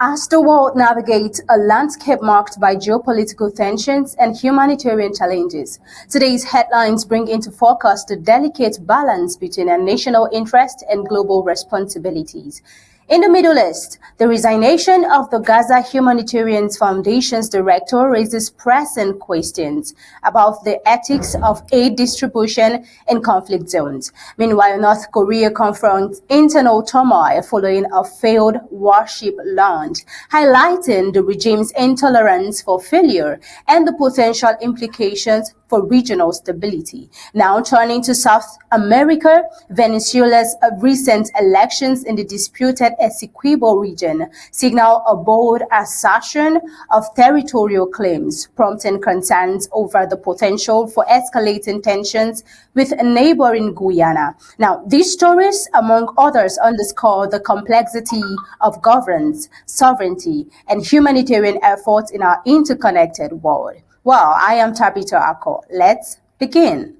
As the world navigates a landscape marked by geopolitical tensions and humanitarian challenges, today's headlines bring into focus the delicate balance between a national interest and global responsibilities. In the Middle East, the resignation of the Gaza Humanitarian Foundation's director raises pressing questions about the ethics of aid distribution in conflict zones. Meanwhile, North Korea confronts internal turmoil following a failed warship launch, highlighting the regime's intolerance for failure and the potential implications for regional stability. Now turning to South America, Venezuela's recent elections in the disputed Essequibo region signal a bold assertion of territorial claims, prompting concerns over the potential for escalating tensions with neighboring Guyana. Now, these stories, among others, underscore the complexity of governance, sovereignty, and humanitarian efforts in our interconnected world. Well, I am Tabitha Ako. Let's begin.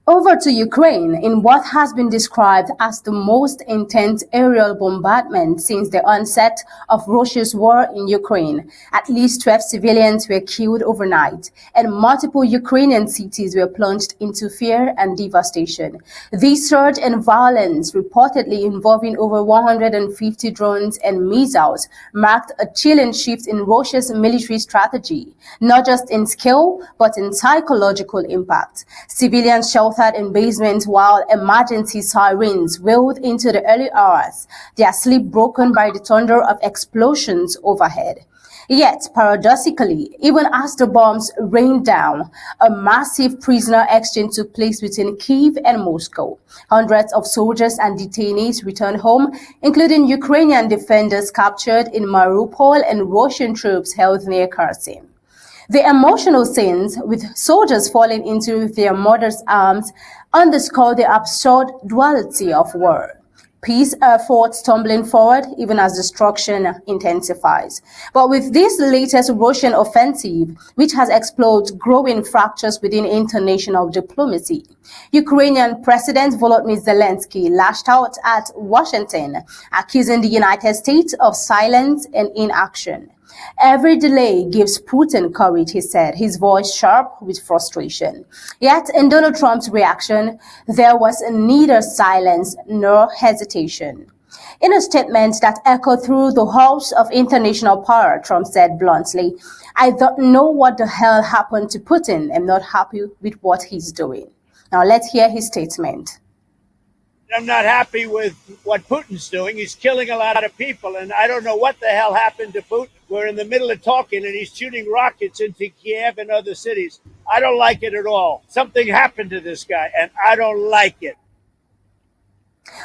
Over to Ukraine in what has been described as the most intense aerial bombardment since the onset of Russia's war in Ukraine. At least 12 civilians were killed overnight, and multiple Ukrainian cities were plunged into fear and devastation. This surge in violence, reportedly involving over 150 drones and missiles, marked a chilling shift in Russia's military strategy, not just in scale, but in psychological impact. Civilians sheltered in basements while emergency sirens wailed into the early hours, their sleep broken by the thunder of explosions overhead. Yet, paradoxically, even as the bombs rained down, a massive prisoner exchange took place between Kyiv and Moscow. Hundreds of soldiers and detainees returned home, including Ukrainian defenders captured in Mariupol and Russian troops held near Kherson. The emotional scenes, with soldiers falling into their mothers' arms, underscore the absurd duality of war. Peace efforts stumbling forward even as destruction intensifies. But with this latest Russian offensive, which has exposed growing fractures within international diplomacy, Ukrainian President Volodymyr Zelensky lashed out at Washington, accusing the United States of silence and inaction. Every delay gives Putin courage, he said, his voice sharp with frustration. Yet in Donald Trump's reaction, there was neither silence nor hesitation. In a statement that echoed through the halls of international power, Trump said bluntly, "I don't know what the hell happened to Putin. I'm not happy with what he's doing." Now let's hear his statement. I'm not happy with what Putin's doing. He's killing a lot of people, and I don't know what the hell happened to Putin. We're in the middle of talking, and he's shooting rockets into Kiev and other cities. I don't like it at all. Something happened to this guy, and I don't like it.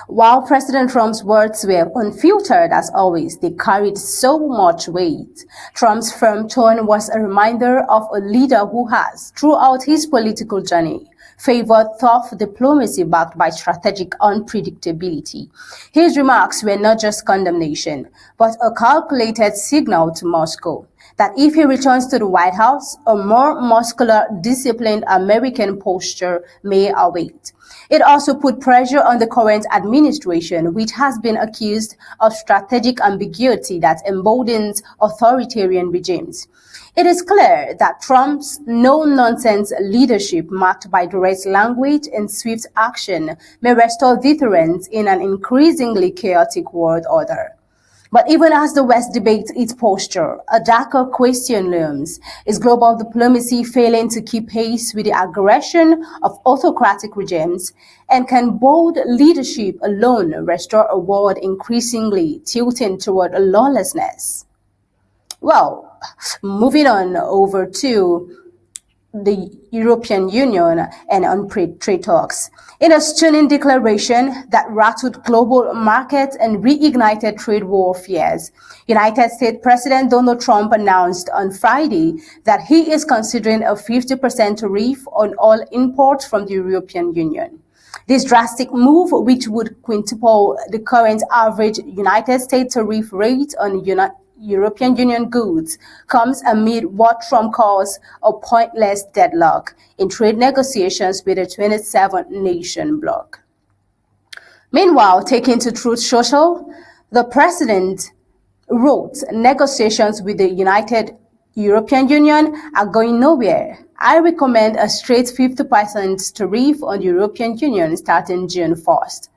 While President Trump's words were unfiltered as always, they carried so much weight. Trump's firm tone was a reminder of a leader who has, throughout his political journey, favored tough diplomacy backed by strategic unpredictability. His remarks were not just condemnation, but a calculated signal to Moscow that if he returns to the White House, a more muscular, disciplined American posture may await. It also put pressure on the current administration, which has been accused of strategic ambiguity that emboldens authoritarian regimes. It is clear that Trump's no-nonsense leadership, marked by direct language and swift action, may restore deterrence in an increasingly chaotic world order. But even as the West debates its posture, a darker question looms. Is global diplomacy failing to keep pace with the aggression of autocratic regimes? And can bold leadership alone restore a world increasingly tilting toward lawlessness? Well, moving on over to the European Union and on trade talks. In a stunning declaration that rattled global markets and reignited trade war fears, United States President Donald Trump announced on Friday that he is considering a 50% tariff on all imports from the European Union. This drastic move, which would quintuple the current average United States tariff rate on European Union goods, comes amid what Trump calls a pointless deadlock in trade negotiations with the 27-nation bloc. Meanwhile, taking to Truth Social, the president wrote, "Negotiations with the United European Union are going nowhere. I recommend a straight 50% tariff on the European Union starting June 1st.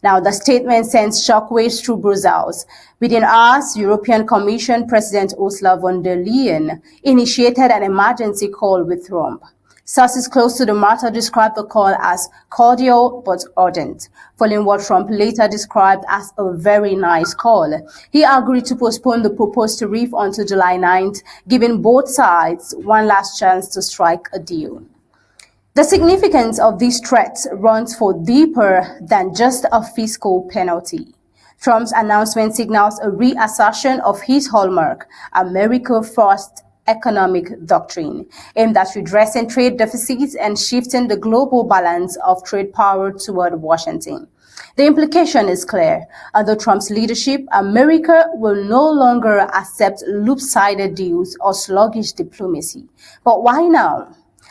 Now, the statement sends shockwaves through Brussels. Within hours, European Commission President Ursula von der Leyen initiated an emergency call with Trump. Sources close to the matter described the call as cordial but urgent, following what Trump later described as a very nice call. He agreed to postpone the proposed tariff until July 9th, giving both sides one last chance to strike a deal. The significance of these threats runs for deeper than just a fiscal penalty. Trump's announcement signals a reassertion of his hallmark, America First economic doctrine, aimed at redressing trade deficits and shifting the global balance of trade power toward Washington. The implication is clear. Under Trump's leadership, America will no longer accept loop-sided deals or sluggish diplomacy. But why now?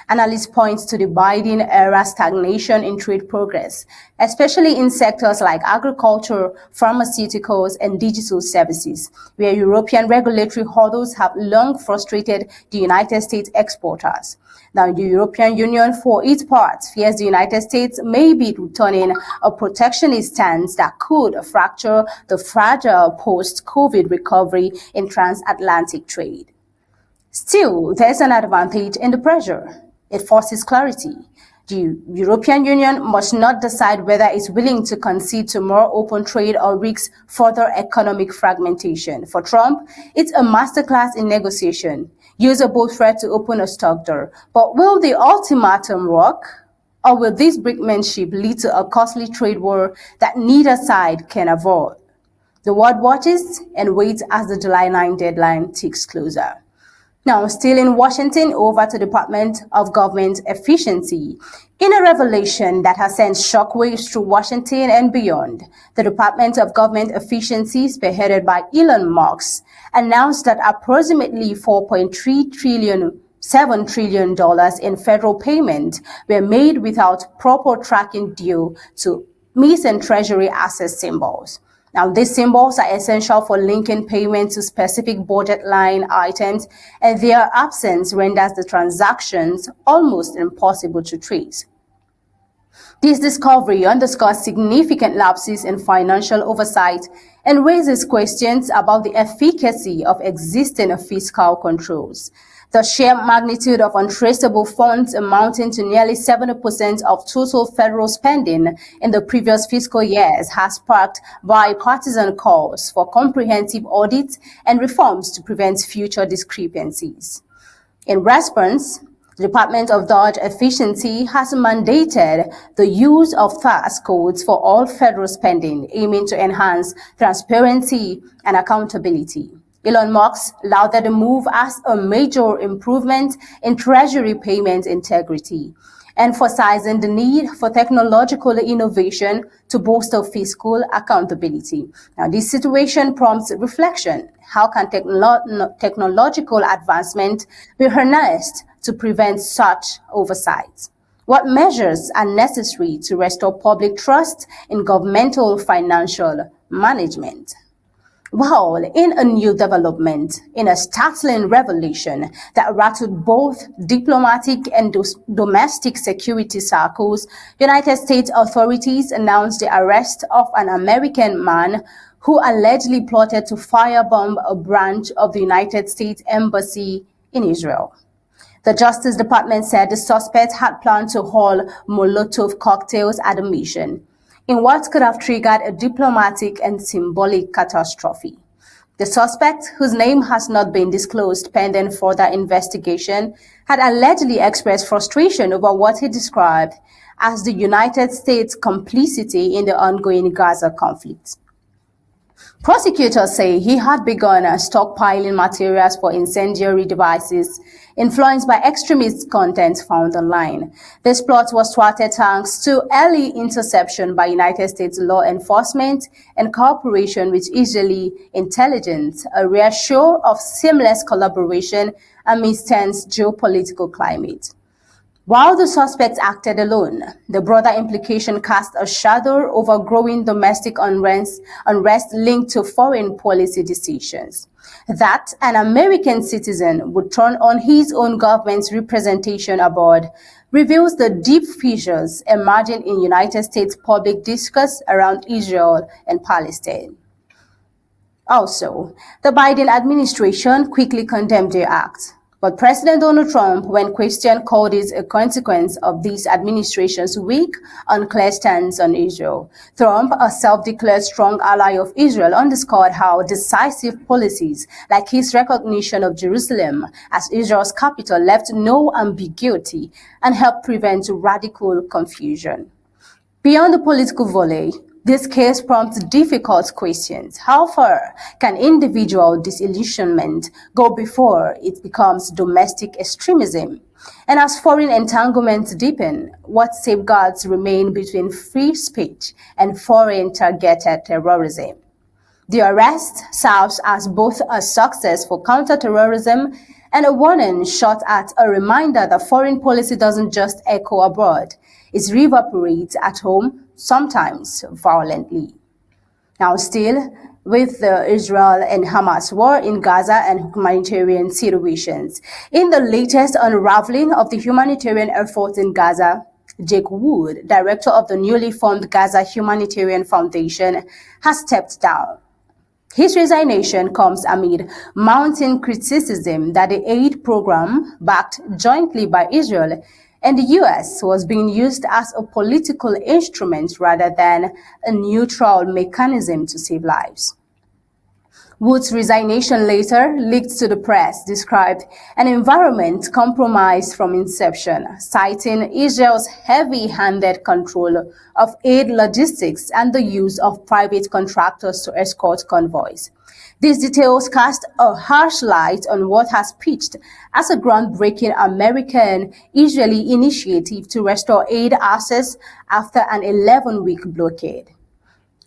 Analysts point to the Biden-era stagnation in trade progress, especially in sectors like agriculture, pharmaceuticals, and digital services, where European regulatory hurdles have long frustrated the United States exporters. Now, the European Union, for its part, fears the United States may be returning a protectionist stance that could fracture the fragile post-COVID recovery in transatlantic trade. Still, there's an advantage in the pressure. It forces clarity. The European Union must not decide whether it's willing to concede to more open trade or risks further economic fragmentation. For Trump, it's a masterclass in negotiation. Use a bold threat to open a stock door. But will the ultimatum work? Or will this brinkmanship lead to a costly trade war that neither side can avoid? The world watches and waits as the July 9 deadline ticks closer. Now, still in Washington, over to the Department of Government Efficiency. In a revelation that has sent shockwaves through Washington and beyond, the Department of Government Efficiency, spearheaded by Elon Musk, announced that approximately $4.7 trillion in federal payment were made without proper tracking due to missing Treasury asset symbols. Now, these symbols are essential for linking payment to specific budget line items, and their absence renders the transactions almost impossible to trace. This discovery underscores significant lapses in financial oversight and raises questions about the efficacy of existing fiscal controls. The sheer magnitude of untraceable funds, amounting to nearly 70% of total federal spending in the previous fiscal years, has sparked bipartisan calls for comprehensive audits and reforms to prevent future discrepancies. In response, the Department of Dodge Efficiency has mandated the use of tax codes for all federal spending, aiming to enhance transparency and accountability. Elon Musk lauded the move as a major improvement in Treasury payment integrity, emphasizing the need for technological innovation to bolster fiscal accountability. Now, this situation prompts reflection. How can technological advancement be harnessed to prevent such oversight? What measures are necessary to restore public trust in governmental financial management? Well, in a new development, in a startling revelation that rattled both diplomatic and domestic security circles, United States authorities announced the arrest of an American man who allegedly plotted to firebomb a branch of the United States Embassy in Israel. The Justice Department said the suspect had planned to haul Molotov cocktails at a mission, in what could have triggered a diplomatic and symbolic catastrophe. The suspect, whose name has not been disclosed pending further investigation, had allegedly expressed frustration over what he described as the United States' complicity in the ongoing Gaza conflict. Prosecutors say he had begun stockpiling materials for incendiary devices influenced by extremist content found online. This plot was thwarted thanks to early interception by United States law enforcement and cooperation with Israeli intelligence, a rare show of seamless collaboration amidst tense geopolitical climate. While the suspect acted alone, the broader implication cast a shadow over growing domestic unrest linked to foreign policy decisions. That an American citizen would turn on his own government's representation abroad reveals the deep fissures emerging in United States public discourse around Israel and Palestine. Also, the Biden administration quickly condemned the act. But President Donald Trump, when questioned, called it a consequence of this administration's weak, unclear stance on Israel. Trump, a self-declared strong ally of Israel, underscored how decisive policies like his recognition of Jerusalem as Israel's capital left no ambiguity and helped prevent radical confusion. Beyond the political volley, this case prompts difficult questions. How far can individual disillusionment go before it becomes domestic extremism? And as foreign entanglements deepen, what safeguards remain between free speech and foreign targeted terrorism? The arrest serves as both a success for counterterrorism and a warning shot at a reminder that foreign policy doesn't just echo abroad. It reverberates at home, sometimes violently. Now still, with the Israel and Hamas war in Gaza and humanitarian situations. In the latest unraveling of the humanitarian effort in Gaza, Jake Wood, director of the newly formed Gaza Humanitarian Foundation, has stepped down. His resignation comes amid mounting criticism that the aid program, backed jointly by Israel and the U.S., was being used as a political instrument rather than a neutral mechanism to save lives. Wood's resignation, later leaked to the press, described an environment compromised from inception, citing Israel's heavy-handed control of aid logistics and the use of private contractors to escort convoys. These details cast a harsh light on what has pitched as a groundbreaking American-Israeli initiative to restore aid access after an 11-week blockade.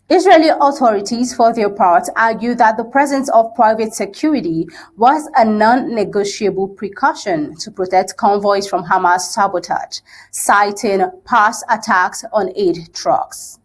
Israeli authorities, for their part, argue that the presence of private security was a non-negotiable precaution to protect convoys from Hamas sabotage, citing past attacks on aid trucks.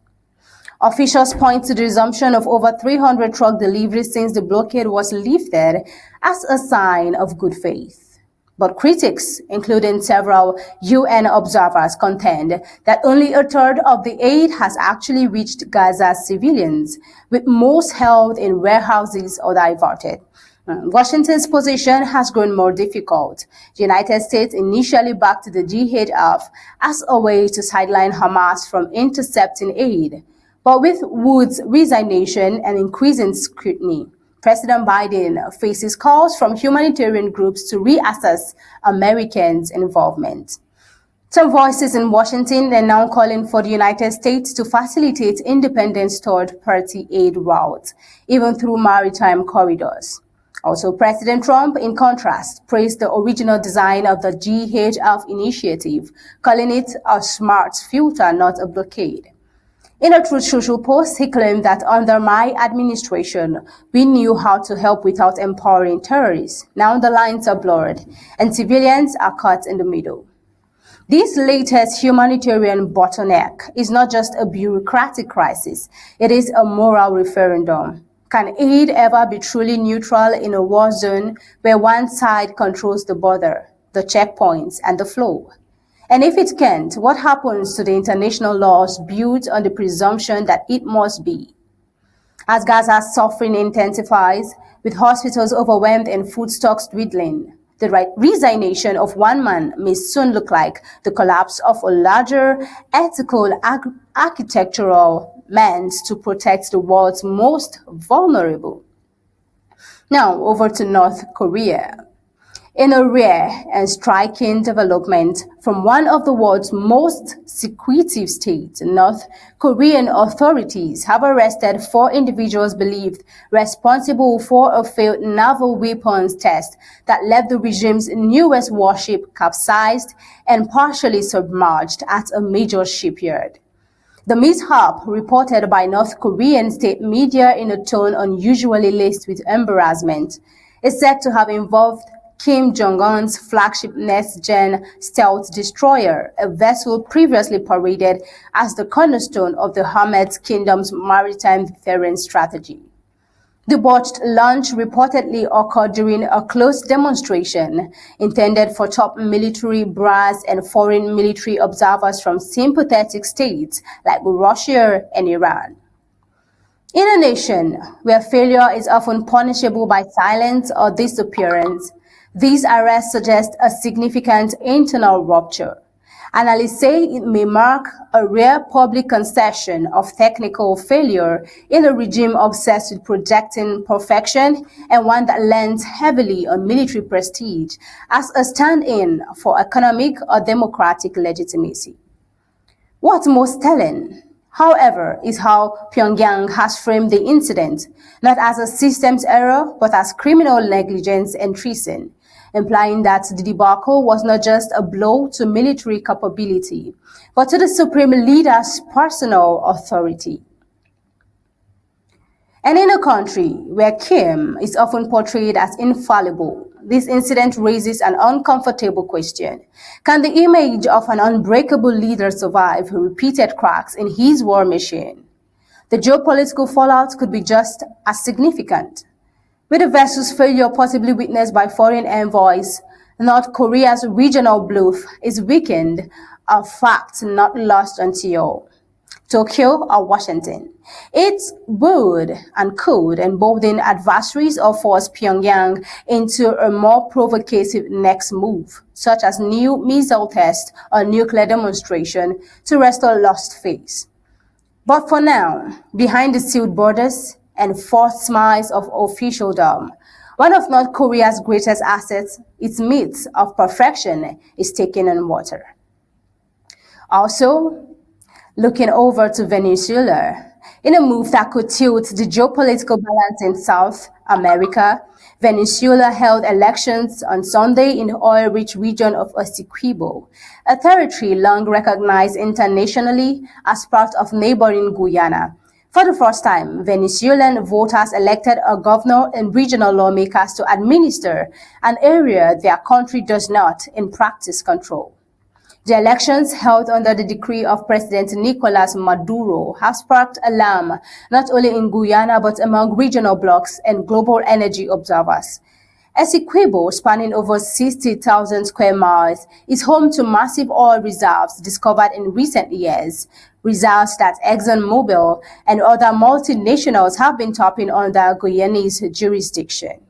Officials point to the resumption of over 300 truck deliveries since the blockade was lifted as a sign of good faith. But critics, including several UN observers, contend that only a third of the aid has actually reached Gaza's civilians, with most held in warehouses or diverted. Washington's position has grown more difficult. The United States initially backed the GHF as a way to sideline Hamas from intercepting aid. But with Wood's resignation and increasing scrutiny, President Biden faces calls from humanitarian groups to reassess Americans' involvement. Some voices in Washington are now calling for the United States to facilitate independent third-party aid routes, even through maritime corridors. Also, President Trump, in contrast, praised the original design of the GHF initiative, calling it a smart filter, not a blockade. In a Truth Social post, he claimed that under my administration, we knew how to help without empowering terrorists. Now the lines are blurred, and civilians are caught in the middle. This latest humanitarian bottleneck is not just a bureaucratic crisis, it is a moral referendum. Can aid ever be truly neutral in a war zone where one side controls the border, the checkpoints, and the flow? And if it can't, what happens to the international laws built on the presumption that it must be? As Gaza's suffering intensifies, with hospitals overwhelmed and food stocks dwindling, the resignation of one man may soon look like the collapse of a larger ethical architectural meant to protect the world's most vulnerable. Now, over to North Korea. In a rare and striking development from one of the world's most secretive states, North Korean authorities have arrested 4 individuals believed responsible for a failed naval weapons test that left the regime's newest warship capsized and partially submerged at a major shipyard. The mishap, reported by North Korean state media in a tone unusually laced with embarrassment, is said to have involved Kim Jong-un's flagship next-gen stealth destroyer, a vessel previously paraded as the cornerstone of the Hamid Kingdom's maritime deterrence strategy. The botched launch reportedly occurred during a closed demonstration intended for top military brass and foreign military observers from sympathetic states like Russia and Iran. In a nation where failure is often punishable by silence or disappearance, these arrests suggest a significant internal rupture. Analysts say it may mark a rare public concession of technical failure in a regime obsessed with projecting perfection and one that lends heavily on military prestige as a stand-in for economic or democratic legitimacy. What's most telling, however, is how Pyongyang has framed the incident, not as a systems error, but as criminal negligence and treason, implying that the debacle was not just a blow to military capability, but to the supreme leader's personal authority. And in a country where Kim is often portrayed as infallible, this incident raises an uncomfortable question. Can the image of an unbreakable leader survive repeated cracks in his war machine? The geopolitical fallout could be just as significant. With the vessel's failure possibly witnessed by foreign envoys, North Korea's regional bluff is weakened, a fact not lost until Tokyo or Washington. It would and could embolden adversaries or force Pyongyang into a more provocative next move, such as new missile tests or nuclear demonstration to restore lost face. But for now, behind the sealed borders and forced smiles of officialdom, one of North Korea's greatest assets, its myth of perfection, is taken on water. Also, looking over to Venezuela, in a move that could tilt the geopolitical balance in South America, Venezuela held elections on Sunday in the oil-rich region of Essequibo, a territory long recognized internationally as part of neighboring Guyana. For the first time, Venezuelan voters elected a governor and regional lawmakers to administer an area their country does not, in practice, control. The elections held under the decree of President Nicolas Maduro have sparked alarm not only in Guyana but among regional blocs and global energy observers. Essequibo, spanning over 60,000 square miles, is home to massive oil reserves discovered in recent years, reserves that ExxonMobil and other multinationals have been tapping under Guyanese jurisdiction.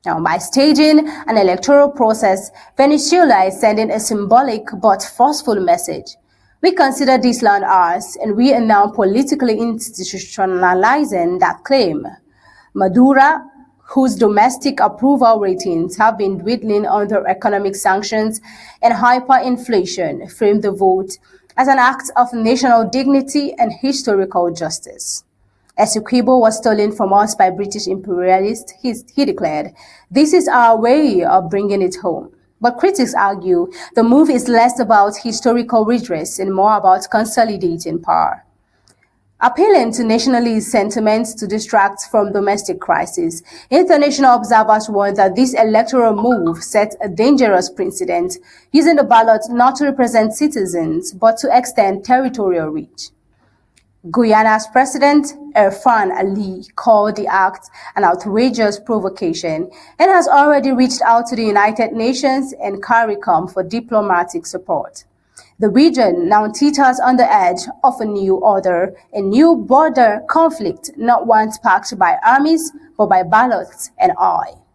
Now, by staging an electoral process, Venezuela is sending a symbolic but forceful message. We consider this land ours, and we are now politically institutionalizing that claim. Maduro, whose domestic approval ratings have been dwindling under economic sanctions and hyperinflation, framed the vote as an act of national dignity and historical justice. Essequibo was stolen from us by British imperialists, he declared. This is our way of bringing it home. But critics argue the move is less about historical redress and more about consolidating power. Appealing to nationalist sentiments to distract from domestic crisis, international observers warn that this electoral move sets a dangerous precedent, using the ballot not to represent citizens but to extend territorial reach. Guyana's President Irfan Ali called the act an outrageous provocation and has already reached out to the United Nations and CARICOM for diplomatic support. The region now teeters on the edge of a new order, a new border conflict, not one sparked by armies, but by ballots and oil.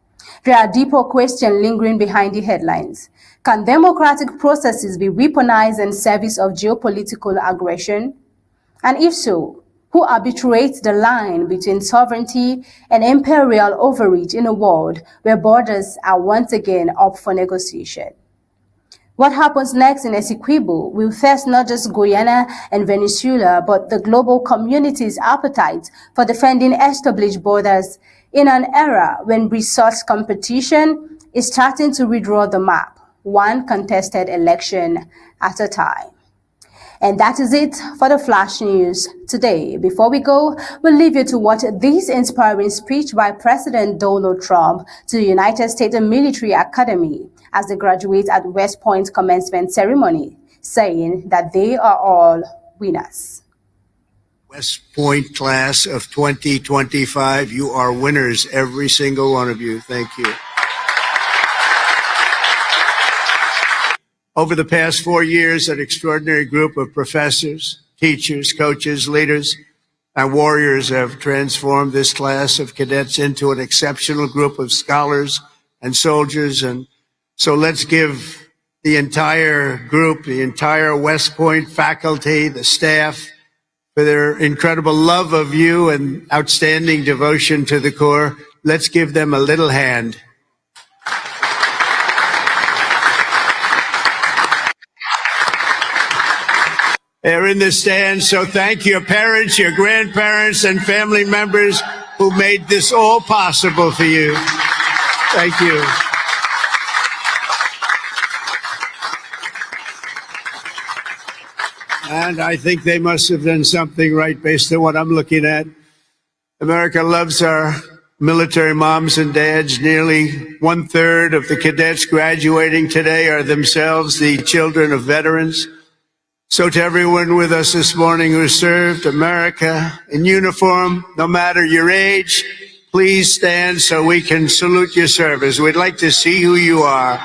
There are deeper questions lingering behind the headlines. Can democratic processes be weaponized in service of geopolitical aggression? And if so, who arbitrates the line between sovereignty and imperial overreach in a world where borders are once again up for negotiation. What happens next in Essequibo will test not just Guyana and Venezuela, but the global community's appetite for defending established borders in an era when resource competition is starting to redraw the map, one contested election at a time. And that is it for the Flash News today. Before we go, we'll leave you to watch this inspiring speech by President Donald Trump to the United States Military Academy as they graduate at West Point commencement ceremony, saying that they are all winners. West Point class of 2025, you are winners, every single one of you. Thank you. Over the past 4 years, an extraordinary group of professors, teachers, coaches, leaders, and warriors have transformed this class of cadets into an exceptional group of scholars and soldiers. And so let's give the entire group, the entire West Point faculty, the staff, for their incredible love of you and outstanding devotion to the Corps. Let's give them a little hand. They're in the stands, so thank your parents, your grandparents, and family members who made this all possible for you. Thank you. And I think they must have done something right based on what I'm looking at. America loves our military moms and dads. Nearly 1/3 of the cadets graduating today are themselves the children of veterans. So to everyone with us this morning who served America in uniform, no matter your age, please stand so we can salute your service. We'd like to see who you are.